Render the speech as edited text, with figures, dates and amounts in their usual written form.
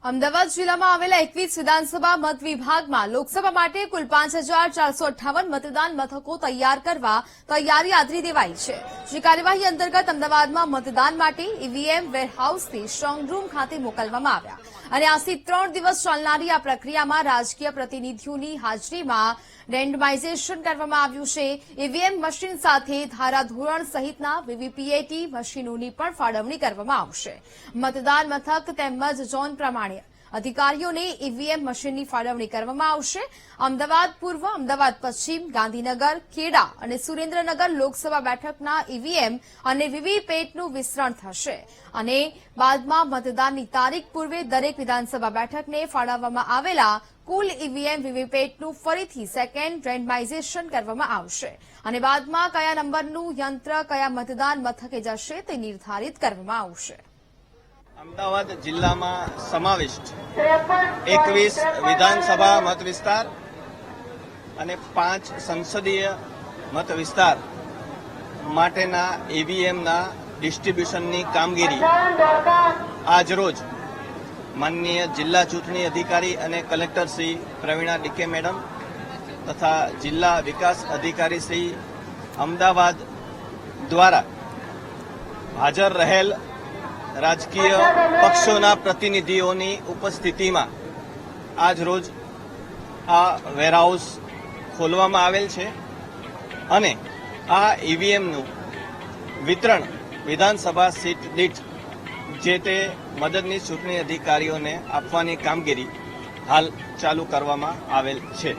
અમદાવાદ જિલ્લામાં આવેલા 21 વિધાનસભા મત વિભાગમાં લોકસભા માટે કુલ 5458 મતદાન મથકો તૈયાર કરવા તૈયારી આદરી દેવાઈ છે। જે કાર્યવાહી અંતર્ગત અમદાવાદમાં મતદાન માટે ઈવીએમ વેરહાઉસથી સ્ટ્રોંગ રૂમ ખાતે મોકલવામાં આવ્યા અને આજથી 3 દિવસ ચાલનારી આ પ્રક્રિયામાં રાજકીય પ્રતિનિધિઓની હાજરીમાં રેન્ડમાઇઝેશન કરવામાં આવ્યું છે। ઈવીએમ મશીન સાથે ધારાધોરણ સહિતના વીવીપીએટી મશીનોની પણ ફાળવણી કરવામાં આવશે। મતદાન મથક તેમજ ઝોન પ્રમાણે અધિકારીઓને ઈવીએમ મશીનની ફાળવણી કરવામાં આવશે। અમદાવાદ પૂર્વ, અમદાવાદ પશ્ચિમ, ગાંધીનગર, ખેડા અને સુરેન્દ્રનગર લોકસભા બેઠકના ઈવીએમ અને વીવીપેટનું વિસ્તરણ થશે અને બાદમાં મતદાનની તારીખ પૂર્વે દરેક વિધાનસભા બેઠકને ફાળવવામાં આવેલા કુલ ઈવીએમ વીવીપેટનું ફરીથી સેકન્ડ રેન્ડમાઇઝેશન કરવામાં આવશે અને બાદમાં કયા નંબરનું યંત્ર કયા મતદાન મથકે જશે તે નિર્ધારિત કરવામાં આવશે। અમદાવાદ જિલ્લામાં સમાવિષ્ટ 21 વિધાનસભા મત વિસ્તાર અને 5 સંસદીય મત વિસ્તાર માટેના ઈવીએમના ડિસ્ટ્રીબ્યુશનની કામગીરી આજરોજ માનનીય જિલ્લા ચૂંટણી અધિકારી અને કલેક્ટર શ્રી પ્રવીણા ડીકે મેડમ તથા જિલ્લા વિકાસ અધિકારી શ્રી અમદાવાદ દ્વારા હાજર રહેલ રાજકીય પક્ષોના પ્રતિનિધિઓની ઉપસ્થિતિમાં આજ રોજ આ વેરહાઉસ ખોલવામાં આવેલ છે અને આ ઈવીએમનું વિતરણ વિધાનસભા સીટ દીઠ જે તે મદદનીશ ચૂંટણી અધિકારીઓને આપવાની કામગીરી હાલ ચાલુ કરવામાં આવેલ છે।